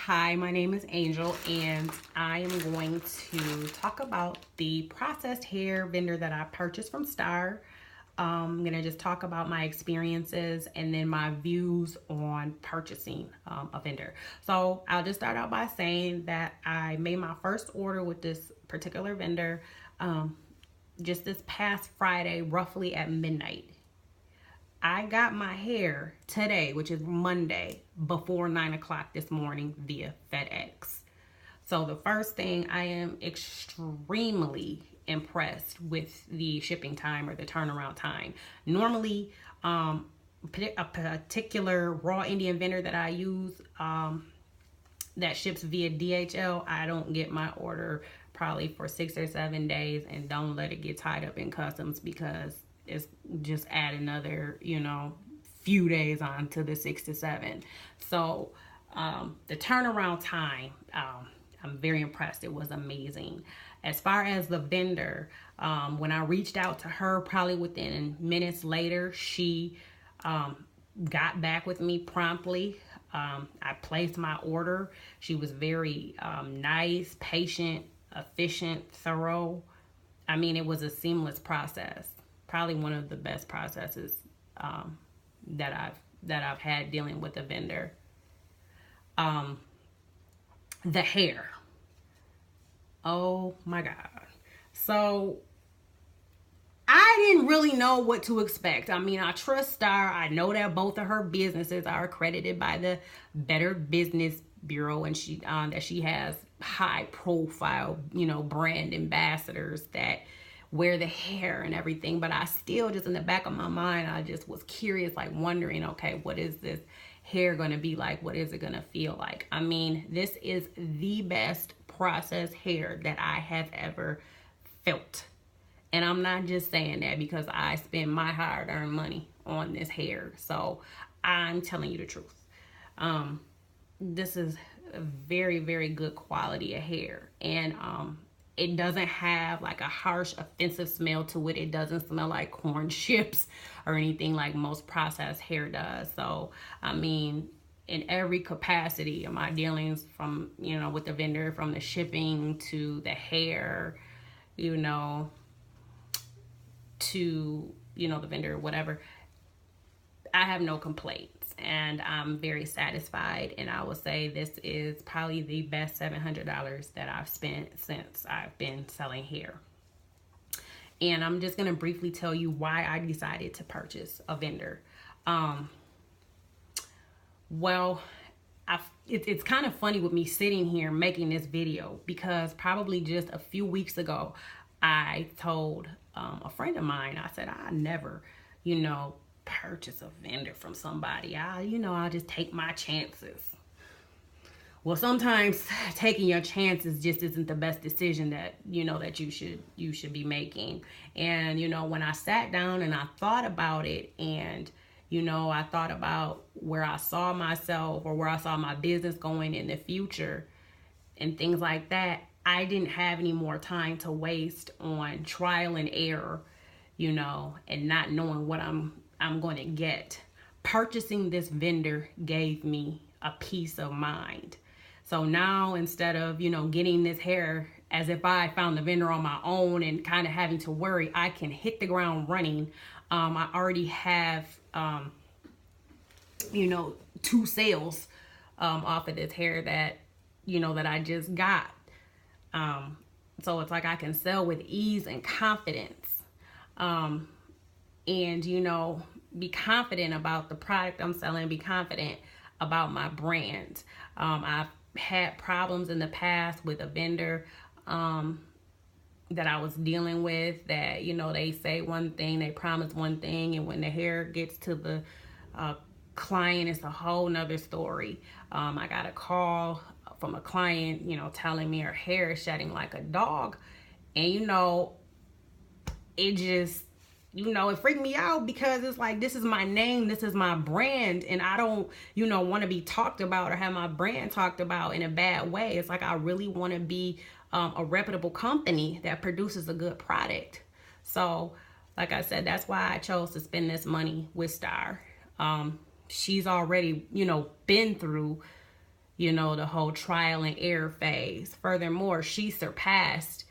Hi, my name is Angel, and I am going to talk about the processed hair vendor that I purchased from Star. I'm going to just talk about my experiences and then my views on purchasing a vendor. So I'll just start out by saying that I made my first order with this particular vendor just this past Friday, roughly at midnight. I got my hair today, which is Monday, before 9 o'clock this morning via FedEx. So the first thing, I am extremely impressed with the shipping time or the turnaround time. Normally, a particular raw Indian vendor that I use that ships via DHL, I don't get my order probably for 6 or 7 days and don't let it get tied up in customs, because it's just add another, few days on to the 6 to 7. So the turnaround time, I'm very impressed. It was amazing. As far as the vendor, when I reached out to her, probably within minutes later, she got back with me promptly. I placed my order. She was very nice, patient, efficient, thorough. I mean, it was a seamless process. Probably one of the best processes that I've had dealing with a vendor. The hair. Oh my God. So I didn't really know what to expect. I mean, I trust Star. I know that both of her businesses are accredited by the Better Business Bureau, and she has high profile, brand ambassadors that wear the hair and everything. But I still, just in the back of my mind, I just was curious, like wondering, okay, what is this hair going to be like? What is it going to feel like? I mean, this is the best processed hair that I have ever felt. And I'm not just saying that because I spend my hard-earned money on this hair. So I'm telling you the truth. This is a very, very good quality of hair. And it doesn't have like a harsh, offensive smell to it. It doesn't smell like corn chips or anything like most processed hair does. So, I mean, in every capacity of my dealings from, with the vendor, from the shipping to the hair, to, the vendor, whatever, I have no complaints. And I'm very satisfied, and I will say this is probably the best $700 that I've spent since I've been selling hair. And I'm just going to briefly tell you why I decided to purchase a vendor. Well, it's kind of funny with me sitting here making this video, because probably just a few weeks ago, I told a friend of mine, I said, I never, purchase a vendor from somebody. I'll just take my chances. Well, sometimes taking your chances just isn't the best decision that you should be making. And when I sat down and I thought about it, and I thought about where I saw myself or where I saw my business going in the future and things like that, I didn't have any more time to waste on trial and error, and not knowing what I'm going to get. Purchasing this vendor gave me a peace of mind. So now, instead of, getting this hair as if I found the vendor on my own and kind of having to worry, I can hit the ground running. I already have, 2 sales off of this hair that, that I just got. So it's like I can sell with ease and confidence. And, be confident about the product I'm selling, be confident about my brand. I've had problems in the past with a vendor that I was dealing with that, they say one thing, they promise one thing, and when the hair gets to the client, it's a whole nother story. I got a call from a client, telling me her hair is shedding like a dog. And, it just, it freaked me out, because it's like, this is my name, this is my brand, and I don't, want to be talked about or have my brand talked about in a bad way. It's like, I really want to be a reputable company that produces a good product. So, like I said, that's why I chose to spend this money with Star. She's already, been through you know, the whole trial and error phase. Furthermore, she surpassed,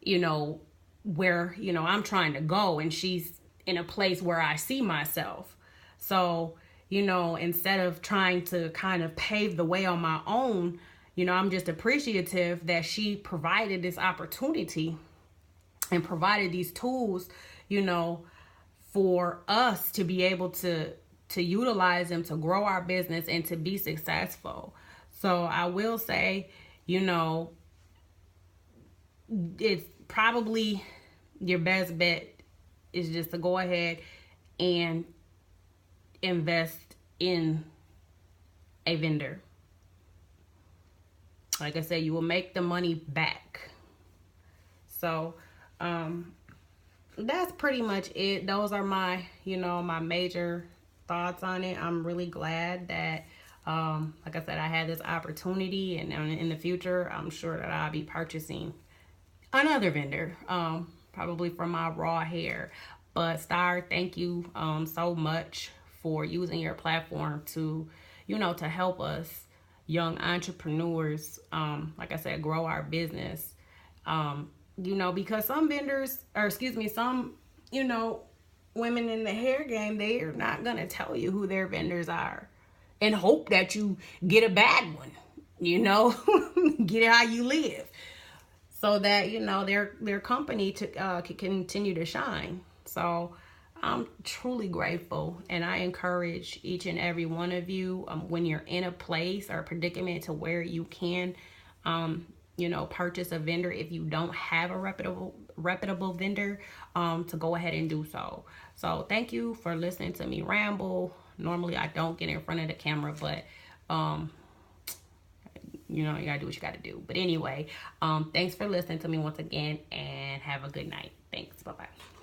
you know, where, you know, I'm trying to go, and she's in a place where I see myself. So, you know, instead of trying to kind of pave the way on my own, you know, I'm just appreciative that she provided this opportunity and provided these tools, you know, for us to be able to utilize them to grow our business and to be successful. So I will say, you know, it's probably your best bet is just to go ahead and invest in a vendor. Like I said, you will make the money back. So that's pretty much it. Those are my, you know, my major thoughts on it. I'm really glad that like I said, I had this opportunity, and in the future I'm sure that I'll be purchasing another vendor, probably for my raw hair. But Star, thank you so much for using your platform to, you know, to help us young entrepreneurs, like I said, grow our business. You know, because some vendors, or excuse me, some, you know, women in the hair game, they are not going to tell you who their vendors are and hope that you get a bad one, you know, get it how you live, so that, you know, their company to can continue to shine. So I'm truly grateful, and I encourage each and every one of you, when you're in a place or a predicament to where you can, you know, purchase a vendor, if you don't have a reputable vendor, to go ahead and do so. So thank you for listening to me ramble. Normally I don't get in front of the camera, but you know, you gotta do what you gotta do. But anyway, thanks for listening to me once again, and have a good night. Thanks. Bye-bye.